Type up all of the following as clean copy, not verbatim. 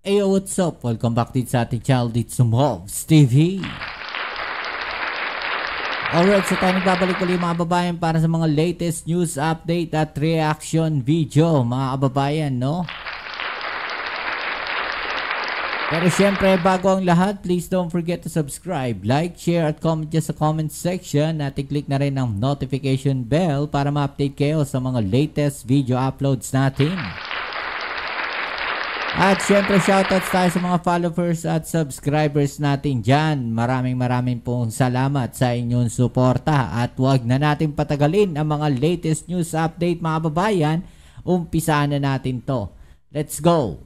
Ayo, what's up? Welcome back din sa ating channel dito sa Mobs TV. Alright, so tayo nagbabalik ulit mga kababayan para sa mga latest news update at reaction video mga kababayan, no? Pero syempre, bago ang lahat, please don't forget to subscribe, like, share at comment dyan sa comment section at i-click na rin ang notification bell para ma-update kayo sa mga latest video uploads natin. At syempre, shoutouts tayo sa mga followers at subscribers natin dyan. Maraming pong salamat sa inyong suporta. At huwag na natin patagalin ang mga latest news update mga kababayan. Umpisaan na natin to. Let's go!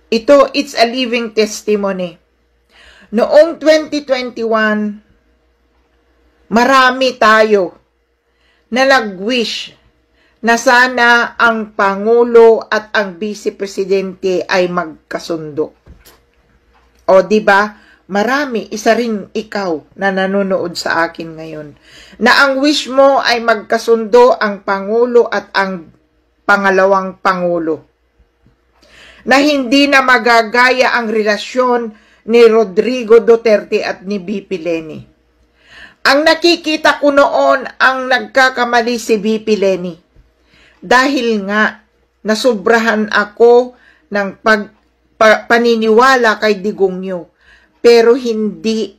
It's a living testimony. Noong 2021, marami tayo na nag-wish na sana ang Pangulo at ang Vice Presidente ay magkasundo. O diba, marami, isa rin ikaw na nanonood sa akin ngayon, na ang wish mo ay magkasundo ang Pangulo at ang pangalawang Pangulo. Na hindi na magagaya ang relasyon ni Rodrigo Duterte at ni VP Leni. Ang nakikita ko noon ang nagkakamali si VP Leni. Dahil nga nasubrahan ako ng paniniwala kay Digongyo. Pero hindi.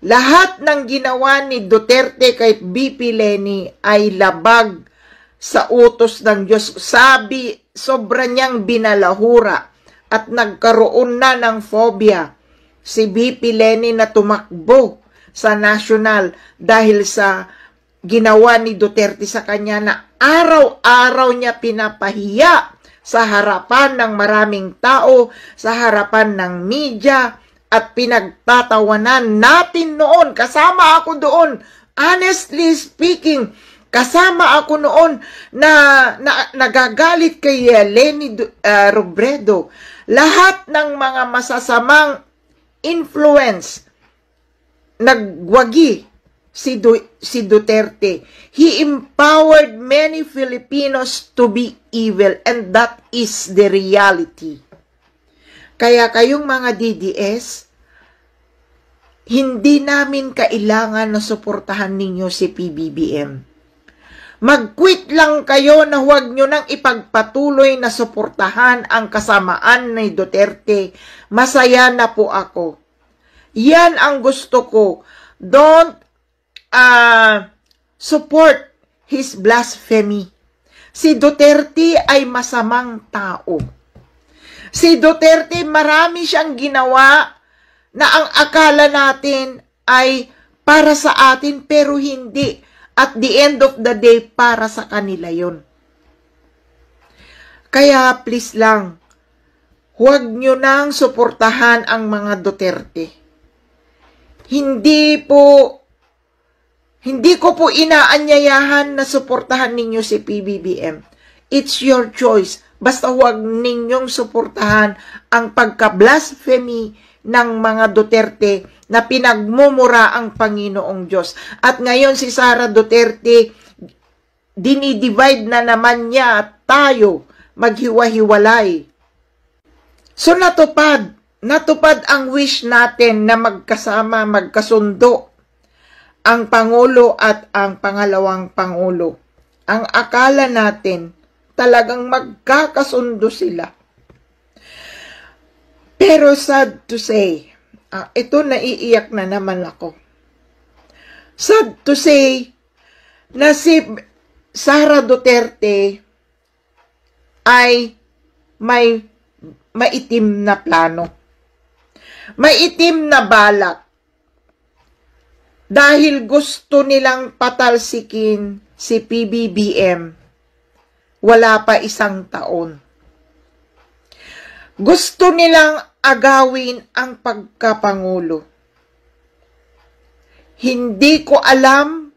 Lahat ng ginawa ni Duterte kay VP Leni ay labag sa utos ng Diyos. Sabi, sobra niyang binalahura at nagkaroon na ng phobia si VP Leni na tumakbo sa national dahil sa ginawa ni Duterte sa kanya na araw-araw niya pinapahiya sa harapan ng maraming tao, sa harapan ng media, at pinagtatawanan natin noon. Kasama ako doon. Honestly speaking, kasama ako noon na nagagalit kay Leni Robredo. Lahat ng mga masasamang influence nagwagi si Duterte. He empowered many Filipinos to be evil, and that is the reality. Kaya kayong mga DDS, hindi namin kailangan na suportahan ninyo si PBBM. Mag-quit lang kayo na huwag nyo nang ipagpatuloy na suportahan ang kasamaan ni Duterte. Masaya na po ako. Yan ang gusto ko. Don't support his blasphemy. Si Duterte ay masamang tao. Si Duterte, marami siyang ginawa na ang akala natin ay para sa atin, pero hindi. At the end of the day, para sa kanila yon. Kaya please lang, huwag nyo nang suportahan ang mga Duterte. Hindi ko po inaanyayahan na suportahan ninyo si PBBM. It's your choice. Basta huwag ninyong suportahan ang pagka-blasphemy ng mga Duterte na pinagmumura ang Panginoong Diyos. At ngayon si Sara Duterte, dinidivide na naman niya at tayo maghiwa-hiwalay. So natupad ang wish natin na magkasama, magkasundo ang Pangulo at ang pangalawang Pangulo. Ang akala natin, talagang magkakasundo sila. Pero sad to say, ito naiiyak na naman ako. Sad to say na si Sara Duterte ay may maitim na plano. Maitim na balak. Dahil gusto nilang patalsikin si PBBM, wala pa isang taon. Gusto nilang agawin ang pagkapangulo. Hindi ko alam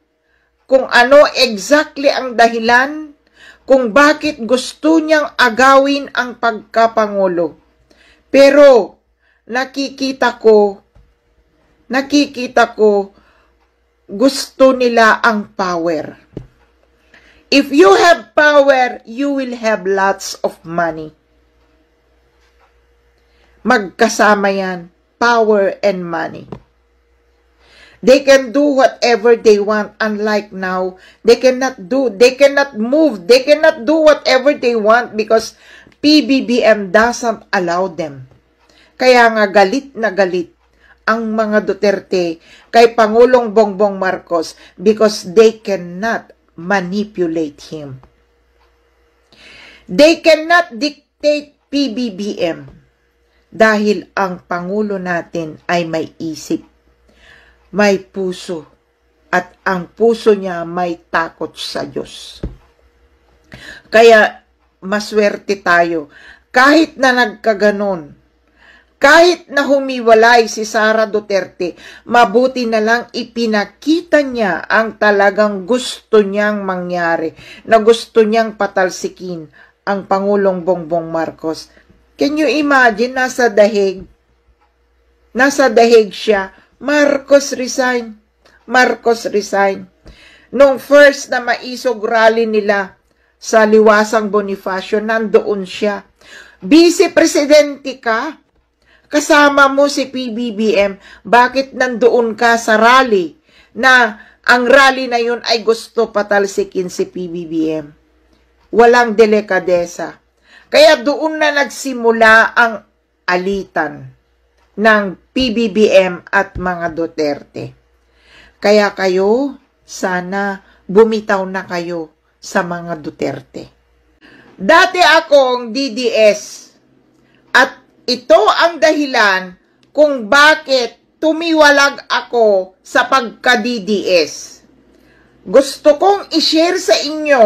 kung ano exactly ang dahilan kung bakit gusto niyang agawin ang pagkapangulo. Pero nakikita ko gusto nila ang power. If you have power, you will have lots of money. Magkasama yan, power and money. They can do whatever they want, unlike now. They cannot move, they cannot do whatever they want because PBBM doesn't allow them. Kaya nga galit na galit ang mga Duterte kay Pangulong Bongbong Marcos because they cannot manipulate him. They cannot dictate PBBM dahil ang Pangulo natin ay may isip, may puso, at ang puso niya may takot sa Diyos. Kaya maswerte tayo. Kahit na nagkaganon, kahit na humiwalay si Sara Duterte, mabuti na lang ipinakita niya ang talagang gusto niyang mangyari, na gusto niyang patalsikin ang Pangulong Bongbong Marcos. Can you imagine, nasa dahig siya, Marcos resign. Nung first na maisog rally nila sa Liwasang Bonifacio, nandoon siya. Vice Presidente ka, kasama mo si PBBM, bakit nandoon ka sa rally na ang rally na yun ay gusto patalsikin si PBBM? Walang delikadesa. Kaya doon na nagsimula ang alitan ng PBBM at mga Duterte. Kaya kayo, sana bumitaw na kayo sa mga Duterte. Dati akong DDS at ito ang dahilan kung bakit tumiwalag ako sa pagka-DDS. Gusto kong i-share sa inyo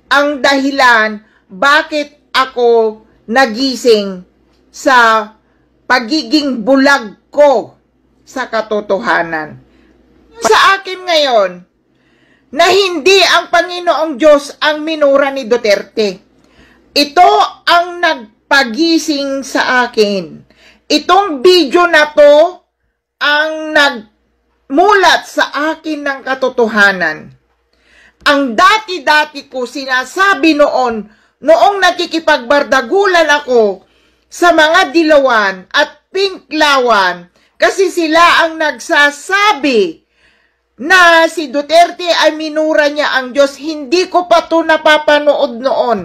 ang dahilan bakit ako nagising sa pagiging bulag ko sa katotohanan. Sa akin ngayon, na hindi ang Panginoong Diyos ang minura ni Duterte. Ito ang nagpagising sa akin. Itong video na to ang nagmulat sa akin ng katotohanan. Ang dati-dati ko sinasabi noong nakikipagbardagulan ako sa mga dilawan at pinklawan, kasi sila ang nagsasabi na si Duterte ay minura niya ang Diyos. Hindi ko pa ito napapanood noon.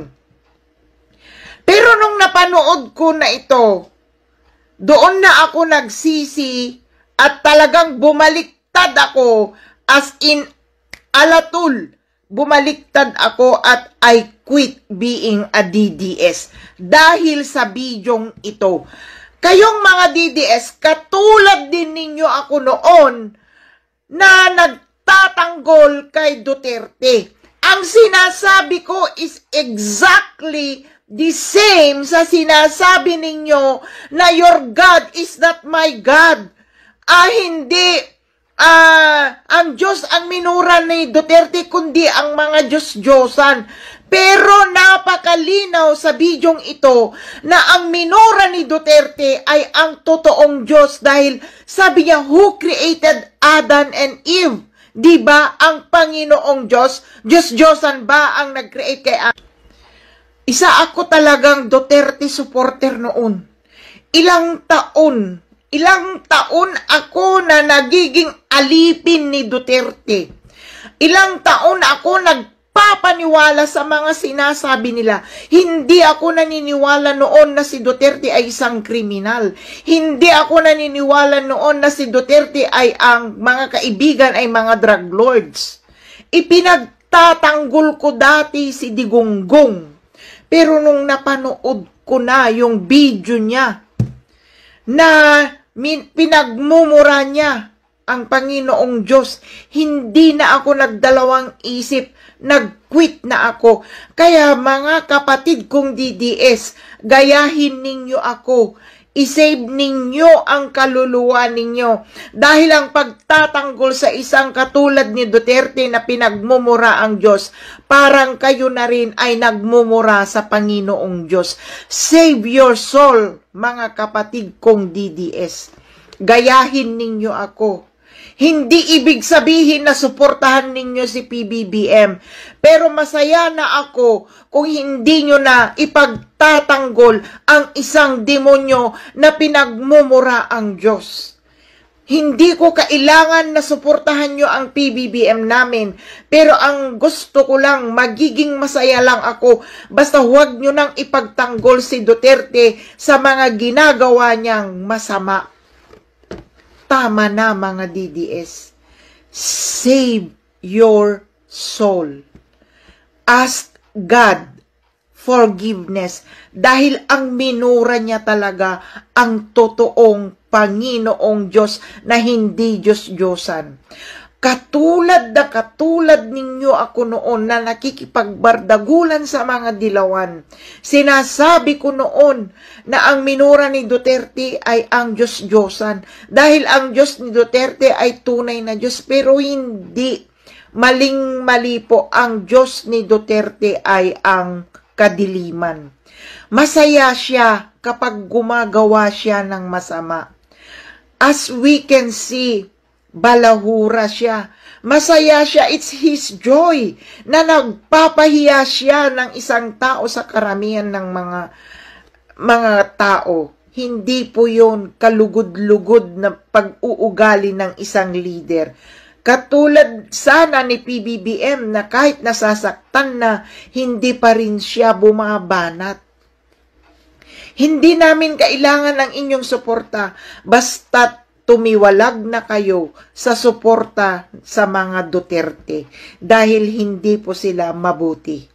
Pero nung napanood ko na ito, doon na ako nagsisi at talagang bumaliktad ako, as in alatul. Bumaliktad ako at I quit being a DDS dahil sa bidyong ito. Kayong mga DDS, katulad din ninyo ako noon na nagtatanggol kay Duterte. Ang sinasabi ko is exactly the same sa sinasabi ninyo na your God is not my God. Hindi ang Diyos ang minura ni Duterte, kundi ang mga Diyos-Diyosan. Pero napakalinaw sa bidyong ito na ang minura ni Duterte ay ang totoong Diyos, dahil sabi niya, who created Adam and Eve? Diba ang Panginoong Diyos? Diyos-Diyosan ba ang nag-create kay Adam? Isa ako talagang Duterte supporter noon. Ilang taon ako na nagiging alipin ni Duterte. Ilang taon ako nagpapaniwala sa mga sinasabi nila. Hindi ako naniniwala noon na si Duterte ay isang kriminal. Hindi ako naniniwala noon na si Duterte ay ang mga kaibigan ay mga drug lords. Ipinagtatanggol ko dati si Digonggong. Pero nung napanood ko na yung video niya, na pinagmumura niya ang Panginoong Diyos, hindi na ako nagdalawang isip, nag-quit na ako. Kaya mga kapatid kong DDS, gayahin ninyo ako, isave ninyo ang kaluluwa ninyo. Dahil ang pagtatanggol sa isang katulad ni Duterte na pinagmumura ang Diyos, parang kayo na rin ay nagmumura sa Panginoong Diyos. Save your soul, mga kapatid kong DDS. Gayahin ninyo ako. Hindi ibig sabihin na suportahan ninyo si PBBM. Pero masaya na ako kung hindi nyo na ipagtatanggol ang isang demonyo na pinagmumura ang Diyos. Hindi ko kailangan na suportahan nyo ang PBBM namin. Pero ang gusto ko lang, magiging masaya lang ako. Basta huwag nyo nang ipagtanggol si Duterte sa mga ginagawa niyang masama. Tama na mga DDS. Save your soul. Ask God forgiveness. Dahil ang minura niya talaga ang totoong Panginoong Diyos na hindi Diyos-Diyosan. Katulad ninyo ako noon na nakikipagbardagulan sa mga dilawan. Sinasabi ko noon na ang minura ni Duterte ay ang Diyos-Diyosan. Dahil ang Diyos ni Duterte ay tunay na Diyos, pero hindi. Maling-mali po, ang Diyos ni Duterte ay ang kadiliman. Masaya siya kapag gumagawa siya ng masama. As we can see, balahura siya. Masaya siya, it's his joy na nagpapahiya siya ng isang tao sa karamihan ng mga tao. Hindi po yun kalugod-lugod na pag-uugali ng isang leader. Katulad sana ni PBBM na kahit nasasaktan na, hindi pa rin siya bumabanat. Hindi namin kailangan ng inyong suporta, basta tumiwalag na kayo sa suporta sa mga Duterte dahil hindi po sila mabuti.